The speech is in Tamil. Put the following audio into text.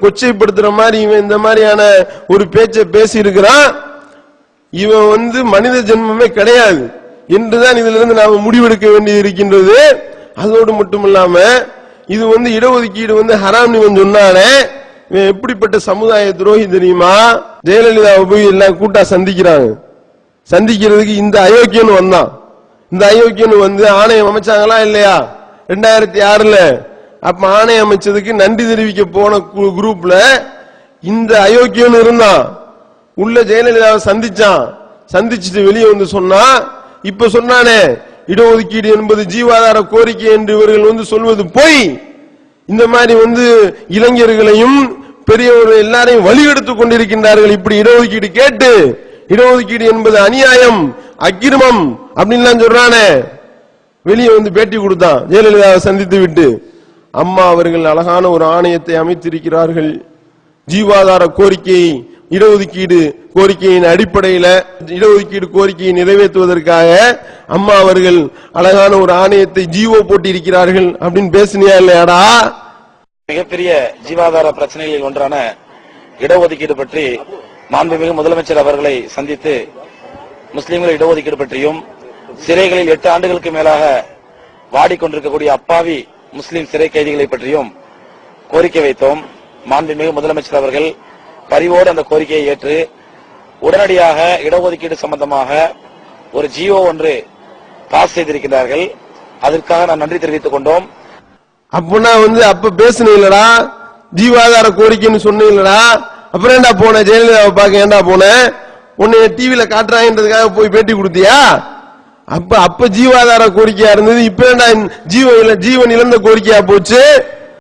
கொச்சைப்படுத்துற மாதிரி இவன் இந்த மாதிரியான ஒரு பேச்சை பேசி இருக்கிறான், இவன் மனித ஜென்மமே கிடையாது என்றுதான் இதுல இருந்து நாம முடிவெடுக்க வேண்டியது இருக்கின்றது. அதோடு மட்டுமில்லாம இது இடஒதுக்கீடு ஹராம் இவன் சொன்னானே, இவன் எப்படிப்பட்ட சமுதாய துரோகி தெரியுமா? ஜெயலலிதாவை போய் எல்லாம் கூட்டா சந்திக்கிறதுக்கு இந்த அயோக்கியன் வந்தான். இந்த அயோக்கியன் ஆணையம் அமைச்சாங்களா இல்லையா 2006ல? அப்ப ஆணையம் அமைச்சதுக்கு நன்றி தெரிவிக்க போன குரூப்ல இந்த அயோக்கியன் இருந்தான். உள்ள ஜெயலலிதாவை சந்திச்சுட்டு வெளியே சொன்னா, இப்ப சொன்னானே இடஒதுக்கீடு என்பது ஜீவாதார கோரிக்கை என்று இவர்கள் சொல்வது போய், இந்த மாதிரி இளைஞர்களையும் பெரியவர்கள் எல்லாரையும் வழிகெடுத்துக் கொண்டிருக்கின்றார்கள். இப்படி இடஒதுக்கீடு கேட்டு இடஒதுக்கீடு என்பது அநியாயம், அக்கிரமம் அப்படின்னு சொல்றானே, வெளியே பேட்டி கொடுத்தான் ஜெயலலிதாவை சந்தித்து விட்டு. அம்மா அவர்கள் அழகான ஒரு ஆணையத்தை அமைத்திருக்கிறார்கள். ஜீவாதார கோரிக்கை இடஒதுக்கீடு கோரிக்கையின் அடிப்படையில் இடஒதுக்கீடு கோரிக்கையை நிறைவேற்றுவதற்காக அம்மா அவர்கள் அழகான ஒரு ஆணையத்தை ஜீவோ போட்டி இருக்கிறார்கள் அப்படின்னு பேசினியா இல்லையாடா? மிகப்பெரிய ஜீவாதார பிரச்சனைகளில் ஒன்றான இடஒதுக்கீடு பற்றி மாண்புமிகு முதலமைச்சர் அவர்களை சந்தித்து முஸ்லிம்கள் இடஒதுக்கீடு பற்றியும் சிறைகளில் 8 ஆண்டுகளுக்கு மேலாக வாடிக்கொண்டிருக்கக்கூடிய அப்பாவி முஸ்லிம் சிறை கைதிகளை பற்றியும் கோரிக்கை வைத்தோம். மாண்புமிகு முதலமைச்சர் அவர்கள் பரிவோடு அந்த கோரிக்கையை ஏற்று உடனடியாக இடஒதுக்கீடு சம்பந்தமாக ஒரு ஜிஓ ஒன்று பாஸ் செய்திருக்கிறார்கள். அதற்காக நான் நன்றி தெரிவித்துக் கொண்டோம். அப்படின்னா அப்ப பேசுனீங்களா? ஜீவாதார கோரிக்கைன்னு சொன்னீங்களா? அப்புறம் ஏண்டா போன ஜெயலலிதாவை பார்க்க ஏண்டா போன? உன்னை டிவியில காட்டுறாங்கன்றதுக்காக போய் பேட்டி கொடுத்தியா? அப்ப ஜீவாதார கோரிக்கையா இருந்தது, இப்ப ஜீவன் இழந்த கோரிக்கையா போச்சு.